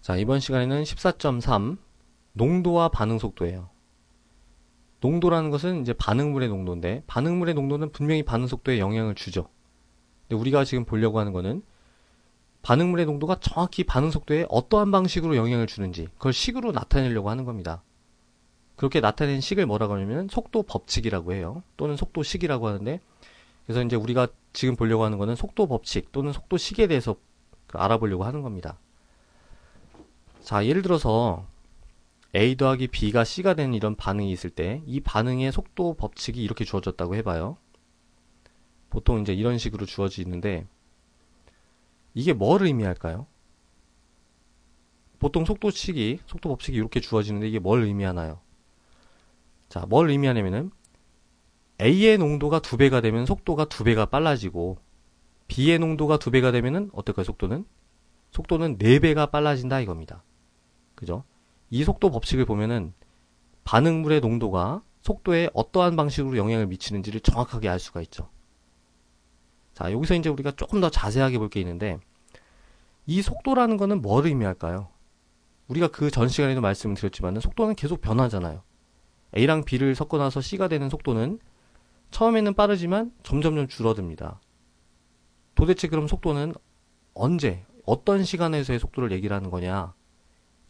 자, 이번 시간에는 14.3 농도와 반응 속도예요. 농도라는 것은 이제 반응물의 농도인데, 반응물의 농도는 분명히 반응 속도에 영향을 주죠. 근데 우리가 지금 보려고 하는 거는 반응물의 농도가 정확히 반응 속도에 어떠한 방식으로 영향을 주는지, 그걸 식으로 나타내려고 하는 겁니다. 그렇게 나타낸 식을 뭐라고 하냐면 속도 법칙이라고 해요. 또는 속도식이라고 하는데, 그래서 이제 우리가 지금 보려고 하는 거는 속도 법칙 또는 속도식에 대해서 알아보려고 하는 겁니다. 자, 예를 들어서 A 더하기 B가 C가 되는 이런 반응이 있을 때 이 반응의 속도 법칙이 이렇게 주어졌다고 해봐요. 보통 이제 이런 식으로 주어지는데 이게 뭘 의미할까요? 보통 속도 법칙이 이렇게 주어지는데 이게 뭘 의미하나요? 자, 뭘 의미하냐면은 A의 농도가 2배가 되면 속도가 2배가 빨라지고 B의 농도가 2배가 되면은 어떨까요? 속도는 4배가 빨라진다 이겁니다. 그죠? 이 속도 법칙을 보면은 반응물의 농도가 속도에 어떠한 방식으로 영향을 미치는지를 정확하게 알 수가 있죠. 자, 여기서 이제 우리가 조금 더 자세하게 볼 게 있는데 이 속도라는 거는 뭘 의미할까요? 우리가 그 전 시간에도 말씀을 드렸지만 속도는 계속 변하잖아요. A랑 B를 섞어 놔서 C가 되는 속도는 처음에는 빠르지만 점점점 줄어듭니다. 도대체 그럼 속도는 언제, 어떤 시간에서의 속도를 얘기를 하는 거냐?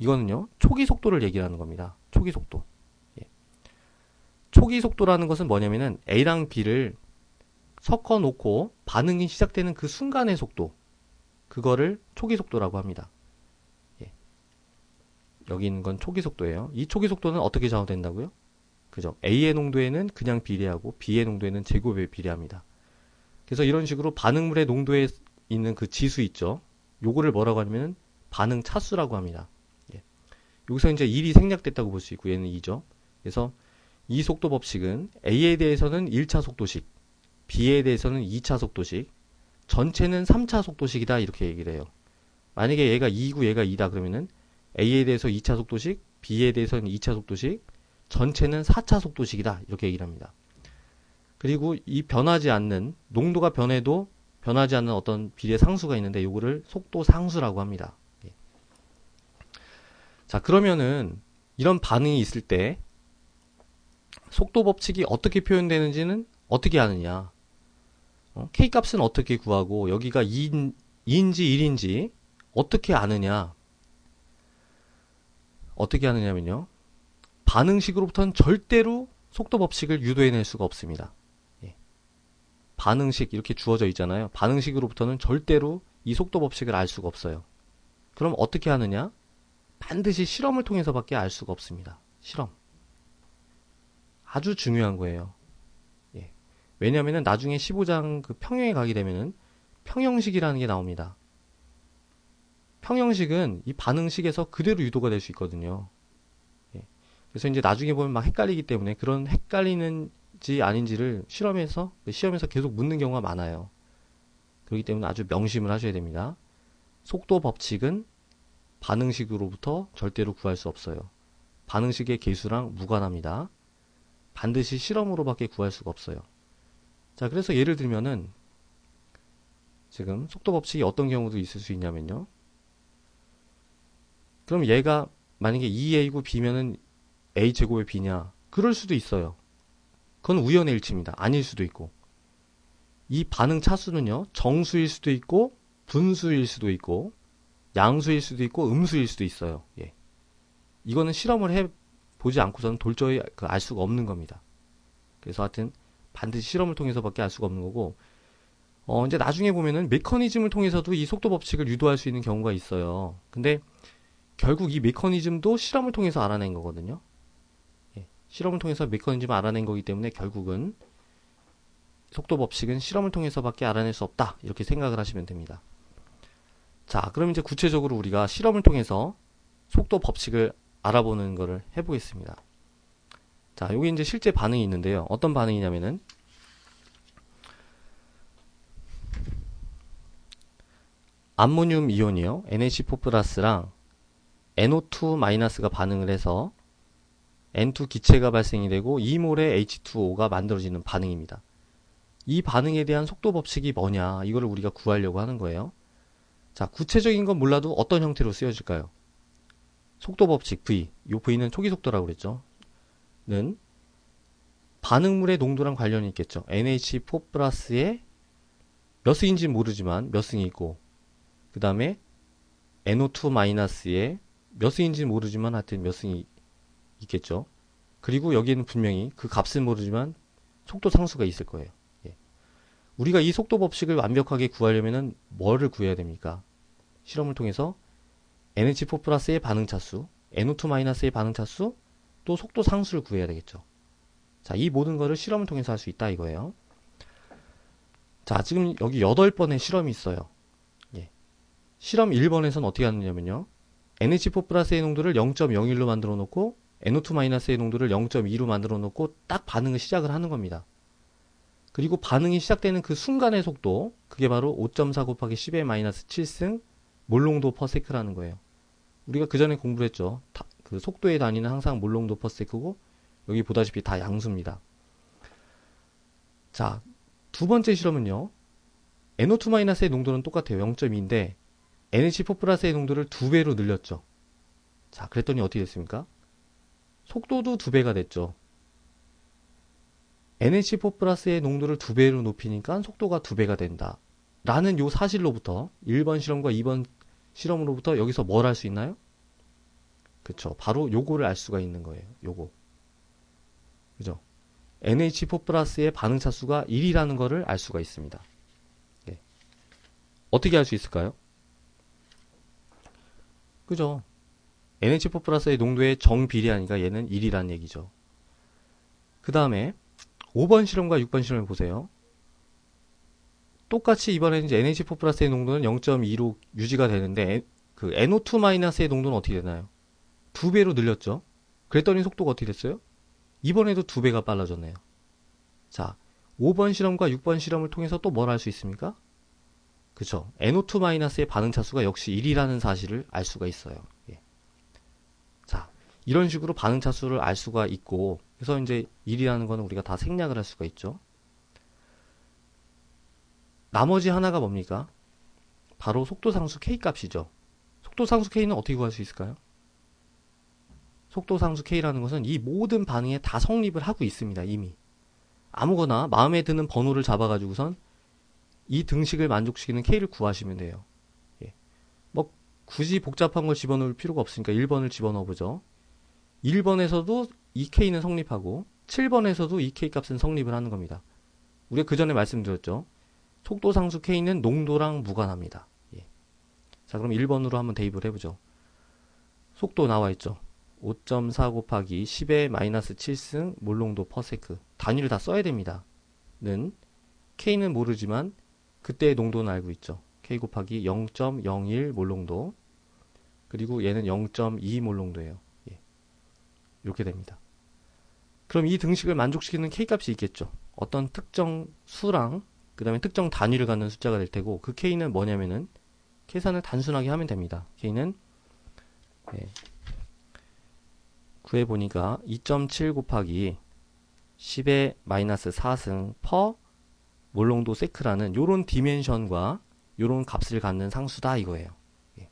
이거는요, 초기 속도를 얘기를 하는 겁니다. 초기 속도. 예. 초기 속도라는 것은 뭐냐면은 A랑 B를 섞어 놓고 반응이 시작되는 그 순간의 속도. 그거를 초기 속도라고 합니다. 예. 여기 있는 건 초기 속도예요. 이 초기 속도는 어떻게 좌우된다고요? 그죠? A의 농도에는 그냥 비례하고 B의 농도에는 제곱에 비례합니다. 그래서 이런 식으로 반응물의 농도에 있는 그 지수 있죠? 요거를 뭐라고 하냐면 반응 차수라고 합니다. 예. 여기서 이제 1이 생략됐다고 볼 수 있고 얘는 2죠. 그래서 이 속도 법칙은 A에 대해서는 1차 속도식, B에 대해서는 2차 속도식, 전체는 3차 속도식이다 이렇게 얘기를 해요. 만약에 얘가 2고 얘가 2다 그러면은 A에 대해서 2차 속도식, B에 대해서는 2차 속도식, 전체는 4차 속도식이다 이렇게 얘기를 합니다. 그리고 이 변하지 않는, 농도가 변해도 변하지 않는 어떤 비례 상수가 있는데 요거를 속도 상수라고 합니다. 예. 자, 그러면은 이런 반응이 있을 때 속도 법칙이 어떻게 표현되는지는 어떻게 아느냐? K값은 어떻게 구하고 여기가 2인지 1인지 어떻게 아느냐? 어떻게 아느냐면요. 반응식으로부터는 절대로 속도 법칙을 유도해낼 수가 없습니다. 예. 반응식 이렇게 주어져 있잖아요. 반응식으로부터는 절대로 이 속도 법칙을 알 수가 없어요. 그럼 어떻게 하느냐? 반드시 실험을 통해서밖에 알 수가 없습니다. 실험. 아주 중요한 거예요. 예. 왜냐하면 나중에 15장 그 평형에 가게 되면은 평형식이라는 게 나옵니다. 평형식은 이 반응식에서 그대로 유도가 될 수 있거든요. 예. 그래서 이제 나중에 보면 막 헷갈리기 때문에 그런 헷갈리는지 아닌지를 시험에서 계속 묻는 경우가 많아요. 그렇기 때문에 아주 명심을 하셔야 됩니다. 속도 법칙은 반응식으로부터 절대로 구할 수 없어요. 반응식의 계수랑 무관합니다. 반드시 실험으로밖에 구할 수가 없어요. 자, 그래서 예를 들면은 지금 속도 법칙이 어떤 경우도 있을 수 있냐면요. 그럼 얘가 만약에 2a고 b면은 a 제곱의 b냐? 그럴 수도 있어요. 그건 우연의 일치입니다. 아닐 수도 있고. 이 반응 차수는요, 정수일 수도 있고 분수일 수도 있고 양수일 수도 있고 음수일 수도 있어요. 예. 이거는 실험을 해보지 않고서는 도저히 알 수가 없는 겁니다. 그래서 하여튼 반드시 실험을 통해서밖에 알 수가 없는 거고, 이제 나중에 보면은 메커니즘을 통해서도 이 속도 법칙을 유도할 수 있는 경우가 있어요. 근데 결국 이 메커니즘도 실험을 통해서 알아낸 거거든요. 예. 실험을 통해서 메커니즘을 알아낸 거기 때문에 결국은 속도 법칙은 실험을 통해서밖에 알아낼 수 없다. 이렇게 생각을 하시면 됩니다. 자, 그럼 이제 구체적으로 우리가 실험을 통해서 속도 법칙을 알아보는 거를 해보겠습니다. 자, 여기 이제 실제 반응이 있는데요. 어떤 반응이냐면은 암모늄 이온이요. NH4 플러스랑 NO2 가 반응을 해서 N2 기체가 발생이 되고 2몰의 H2O가 만들어지는 반응입니다. 이 반응에 대한 속도 법칙이 뭐냐, 이거를 우리가 구하려고 하는 거예요. 자, 구체적인 건 몰라도 어떤 형태로 쓰여질까요? 속도 법칙 V, 요 V는 초기 속도라고 그랬죠. 는 반응물의 농도랑 관련이 있겠죠. NH4 플러스에 몇 승인지는 모르지만 몇 승이 있고, 그 다음에 NO2 마이너스에 몇 승인지는 모르지만 하여튼 몇 승이 있겠죠. 그리고 여기에는 분명히 그 값은 모르지만 속도 상수가 있을 거예요. 예. 우리가 이 속도 법칙을 완벽하게 구하려면은 뭐를 구해야 됩니까? 실험을 통해서 NH4 플러스의 반응 차수, NO2 마이너스의 반응 차수, 또 속도 상수를 구해야 되겠죠. 자, 이 모든 거를 실험을 통해서 할 수 있다 이거예요. 자, 지금 여기 8번의 실험이 있어요. 예. 실험 1번에서는 어떻게 하느냐면요. NH4 플러스의 농도를 0.01로 만들어 놓고 NO2 마이너스의 농도를 0.2로 만들어 놓고 딱 반응을 시작을 하는 겁니다. 그리고 반응이 시작되는 그 순간의 속도, 그게 바로 5.4 곱하기 10의 마이너스 7승 몰농도 퍼세크라는 거예요. 우리가 그 전에 공부를 했죠. 그 속도의 단위는 항상 몰농도 퍼세크고 여기 보다시피 다 양수입니다. 자, 두 번째 실험은요. NO2 마이너스의 농도는 똑같아요. 0.2인데 NH4 플러스의 농도를 2배로 늘렸죠. 자, 그랬더니 어떻게 됐습니까? 속도도 2배가 됐죠. NH4 플러스의 농도를 2배로 높이니까 속도가 2배가 된다. 라는 요 사실로부터 1번 실험과 2번 실험으로부터 여기서 뭘 할 수 있나요? 그쵸. 바로 요거를 알 수가 있는 거예요. 요거. 그죠? NH4 플러스의 반응 차수가 1이라는 거를 알 수가 있습니다. 예. 어떻게 알 수 있을까요? 그죠? NH4 플러스의 농도의 정비례하니까 얘는 1이라는 얘기죠. 그 다음에 5번 실험과 6번 실험을 보세요. 똑같이 이번에는 이제 NH4 플러스의 농도는 0.2로 유지가 되는데 그 NO2 마이너스의 농도는 어떻게 되나요? 2배로 늘렸죠. 그랬더니 속도가 어떻게 됐어요? 이번에도 2배가 빨라졌네요. 자, 5번 실험과 6번 실험을 통해서 또 뭘 알 수 있습니까? 그쵸. NO2 마이너스의 반응 차수가 역시 1이라는 사실을 알 수가 있어요. 예. 자, 이런 식으로 반응 차수를 알 수가 있고, 그래서 이제 1이라는 거는 우리가 다 생략을 할 수가 있죠. 나머지 하나가 뭡니까? 바로 속도상수 K 값이죠. 속도상수 K는 어떻게 구할 수 있을까요? 속도상수 K라는 것은 이 모든 반응에 다 성립을 하고 있습니다. 이미. 아무거나 마음에 드는 번호를 잡아가지고선 이 등식을 만족시키는 K를 구하시면 돼요. 예. 뭐 굳이 복잡한 걸 집어넣을 필요가 없으니까 1번을 집어넣어보죠. 1번에서도 이 K는 성립하고 7번에서도 이 K 값은 성립을 하는 겁니다. 우리가 그 전에 말씀드렸죠. 속도상수 K는 농도랑 무관합니다. 예. 자, 그럼 1번으로 한번 대입을 해보죠. 속도 나와있죠. 5.4 곱하기 10의 마이너스 7승 몰농도 퍼세크. 단위를 다 써야 됩니다. 는 K는 모르지만 그때의 농도는 알고 있죠. K 곱하기 0.01 몰농도. 그리고 얘는 0.2 몰농도예요. 예. 이렇게 됩니다. 그럼 이 등식을 만족시키는 K 값이 있겠죠. 어떤 특정 수랑 그 다음에 특정 단위를 갖는 숫자가 될 테고, 그 K는 뭐냐면은 계산을 단순하게 하면 됩니다. K는 예. 구해보니까 2.7 곱하기 10의 마이너스 4승 퍼 몰농도 세크라는 요런 디멘션과 요런 값을 갖는 상수다 이거예요. 예.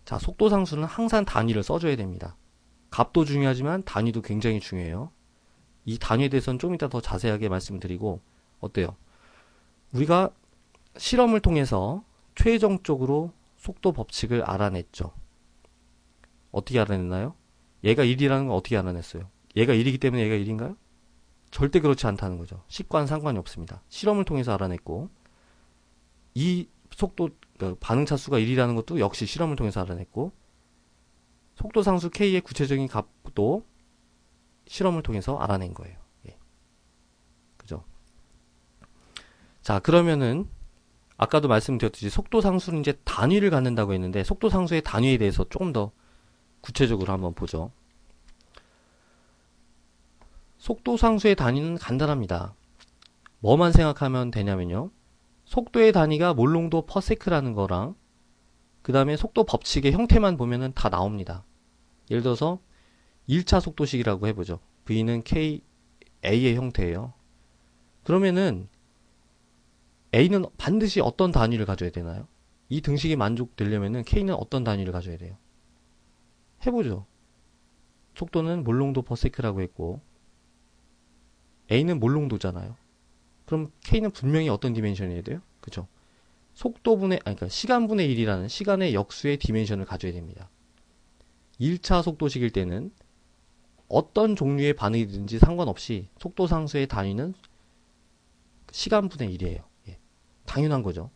자, 속도 상수는 항상 단위를 써줘야 됩니다. 값도 중요하지만 단위도 굉장히 중요해요. 이 단위에 대해서는 좀 이따 더 자세하게 말씀드리고, 어때요? 우리가 실험을 통해서 최종적으로 속도 법칙을 알아냈죠. 어떻게 알아냈나요? 얘가 1이라는 건 어떻게 알아냈어요? 얘가 1이기 때문에 얘가 1인가요? 절대 그렇지 않다는 거죠. 식과는 상관이 없습니다. 실험을 통해서 알아냈고, 이 속도, 반응 차수가 1이라는 것도 역시 실험을 통해서 알아냈고, 속도 상수 K의 구체적인 값도 실험을 통해서 알아낸 거예요. 예. 그죠? 자, 그러면은 아까도 말씀드렸듯이 속도 상수는 이제 단위를 갖는다고 했는데, 속도 상수의 단위에 대해서 조금 더 구체적으로 한번 보죠. 속도 상수의 단위는 간단합니다. 뭐만 생각하면 되냐면요. 속도의 단위가 몰농도 퍼세크라는 거랑 그 다음에 속도 법칙의 형태만 보면은 다 나옵니다. 예를 들어서 1차 속도식이라고 해보죠. V는 K, A의 형태예요. 그러면은 A는 반드시 어떤 단위를 가져야 되나요? 이 등식이 만족되려면은 K는 어떤 단위를 가져야 돼요? 해보죠. 속도는 몰롱도 퍼세크라고 했고 A는 몰롱도잖아요. 그럼 K는 분명히 어떤 디멘션이어야 돼요? 그죠? 속도분의, 아니, 그러니까 시간분의 1이라는 시간의 역수의 디멘션을 가져야 됩니다. 1차 속도식일 때는 어떤 종류의 반응이든지 상관없이 속도 상수의 단위는 시간분의 1이에요. 예. 당연한 거죠.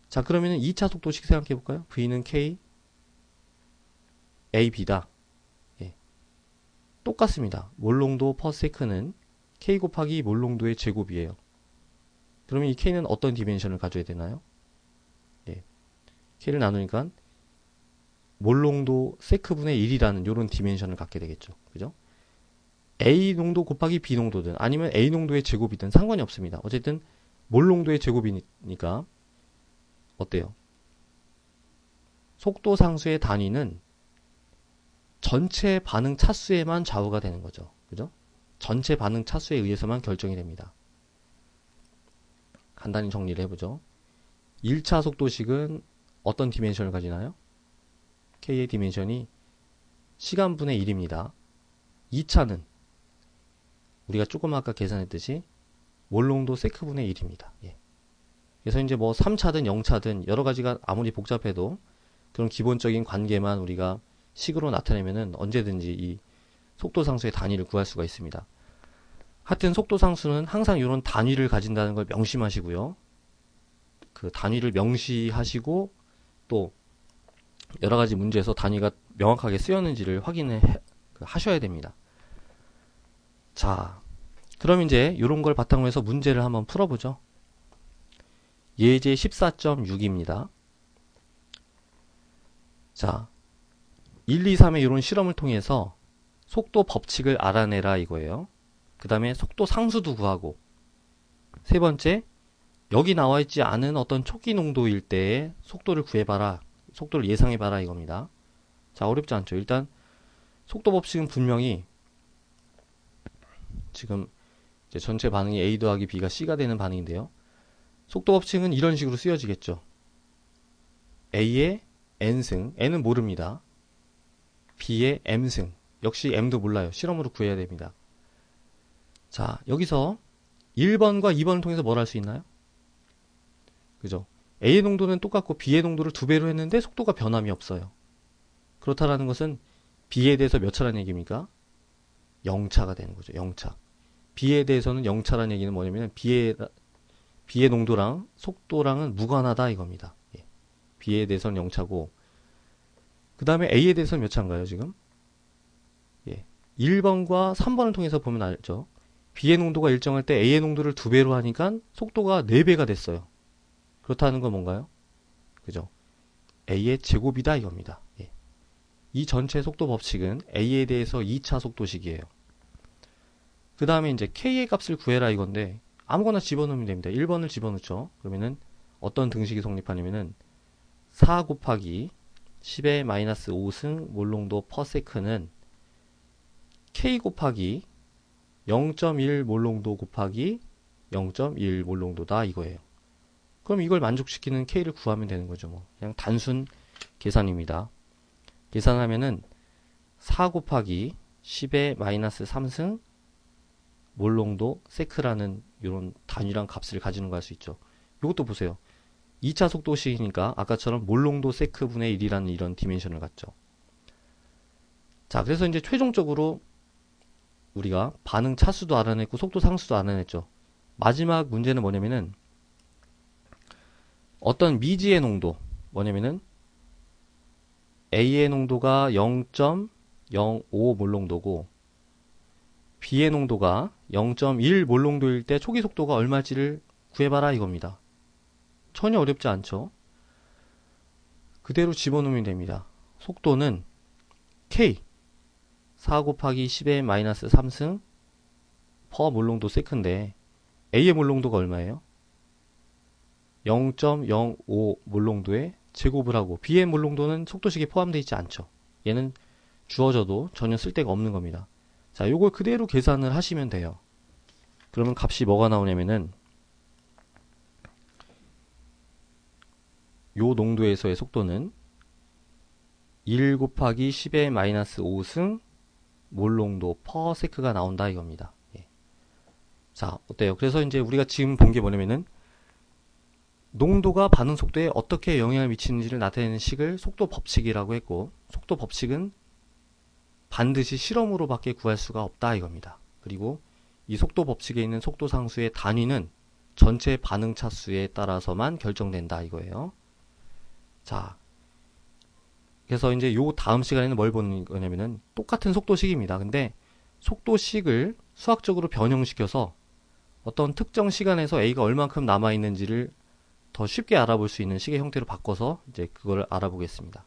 자, 그러면 2차 속도식 생각해 볼까요? V는 K, A, B다. 예. 똑같습니다. 몰롱도 퍼세크는 K 곱하기 몰롱도의 제곱이에요. 그러면 이 K는 어떤 디멘션을 가져야 되나요? 예. K를 나누니까 몰롱도 세크분의 1이라는 이런 디멘션을 갖게 되겠죠. 그죠? A 농도 곱하기 B 농도든 아니면 A 농도의 제곱이든 상관이 없습니다. 어쨌든 몰롱도의 제곱이니까 어때요? 속도 상수의 단위는 전체 반응 차수에만 좌우가 되는 거죠. 그죠? 전체 반응 차수에 의해서만 결정이 됩니다. 간단히 정리를 해보죠. 1차 속도식은 어떤 디멘션을 가지나요? K의 디멘션이 시간분의 1입니다. 2차는 우리가 조금 아까 계산했듯이 몰롱도 세크분의 1입니다. 예. 그래서 이제 뭐 3차든 0차든 여러 가지가 아무리 복잡해도 그런 기본적인 관계만 우리가 식으로 나타내면은 언제든지 이 속도 상수의 단위를 구할 수가 있습니다. 하여튼 속도 상수는 항상 이런 단위를 가진다는 걸 명심하시고요. 그 단위를 명시하시고 또 여러 가지 문제에서 단위가 명확하게 쓰였는지를 하셔야 됩니다. 자, 그럼 이제 이런 걸 바탕으로 해서 문제를 한번 풀어보죠. 예제 14.6입니다. 자, 1, 2, 3의 이런 실험을 통해서 속도 법칙을 알아내라 이거예요. 그 다음에 속도 상수도 구하고 세 번째, 여기 나와 있지 않은 어떤 초기 농도일 때의 속도를 구해봐라. 속도를 예상해봐라 이겁니다. 자, 어렵지 않죠. 일단 속도 법칙은 분명히 지금 이제 전체 반응이 A 더하기 B가 C가 되는 반응인데요. 속도 법칙은 이런 식으로 쓰여지겠죠. A의 N승, N은 모릅니다. B의 M승, 역시 M도 몰라요. 실험으로 구해야 됩니다. 자, 여기서 1번과 2번을 통해서 뭘 할 수 있나요? 그죠? A의 농도는 똑같고 B의 농도를 2배로 했는데 속도가 변함이 없어요. 그렇다라는 것은 B에 대해서 몇 차라는 얘기입니까? 0차가 되는 거죠. 0차. B에 대해서는 0차라는 얘기는 뭐냐면 B의 농도랑 속도랑은 무관하다 이겁니다. 예. B에 대해서는 0차고 그 다음에 A에 대해서는 몇 차인가요 지금? 예. 1번과 3번을 통해서 보면 알죠. B의 농도가 일정할 때 A의 농도를 2배로 하니까 속도가 4배가 됐어요. 그렇다는 건 뭔가요? 그죠? A의 제곱이다 이겁니다. 예. 이 전체 속도 법칙은 A에 대해서 2차 속도식이에요. 그 다음에 이제 K의 값을 구해라 이건데 아무거나 집어넣으면 됩니다. 1번을 집어넣죠. 그러면은 어떤 등식이 성립하냐면은 4 곱하기 10의 마이너스 5승 몰롱도 퍼세크는 K 곱하기 0.1 몰롱도 곱하기 0.1 몰롱도다 이거예요. 그럼 이걸 만족시키는 K를 구하면 되는 거죠. 뭐. 그냥 단순 계산입니다. 계산하면은 4 곱하기 10의 마이너스 3승 몰롱도 세크라는 이런 단위랑 값을 가지는 거 할 수 있죠. 이것도 보세요. 2차 속도식이니까 아까처럼 몰롱도 세크 분의 1이라는 이런 디멘션을 갖죠. 자, 그래서 이제 최종적으로 우리가 반응 차수도 알아냈고 속도 상수도 알아냈죠. 마지막 문제는 뭐냐면은 어떤 미지의 농도, 뭐냐면은 A의 농도가 0.05 몰롱도고 B의 농도가 0.1 몰롱도일 때 초기 속도가 얼마일지를 구해봐라 이겁니다. 전혀 어렵지 않죠. 그대로 집어넣으면 됩니다. 속도는 K 4 곱하기 10의 마이너스 3승 퍼 몰롱도 세크인데 A의 몰롱도가 얼마예요? 0.05 몰롱도에 제곱을 하고 B의 몰롱도는 속도식에 포함되어 있지 않죠. 얘는 주어져도 전혀 쓸데가 없는 겁니다. 자, 요걸 그대로 계산을 하시면 돼요. 그러면 값이 뭐가 나오냐면은 요 농도에서의 속도는 1 곱하기 10의 마이너스 5승 몰농도 퍼세크가 나온다 이겁니다. 예. 자, 어때요? 그래서 이제 우리가 지금 본 게 뭐냐면은 농도가 반응 속도에 어떻게 영향을 미치는지를 나타내는 식을 속도 법칙이라고 했고, 속도 법칙은 반드시 실험으로밖에 구할 수가 없다 이겁니다. 그리고 이 속도 법칙에 있는 속도 상수의 단위는 전체 반응 차수에 따라서만 결정된다 이거예요. 자, 그래서 이제 요 다음 시간에는 뭘 보는 거냐면은 똑같은 속도식입니다. 근데 속도식을 수학적으로 변형시켜서 어떤 특정 시간에서 A가 얼만큼 남아있는지를 더 쉽게 알아볼 수 있는 식의 형태로 바꿔서 이제 그걸 알아보겠습니다.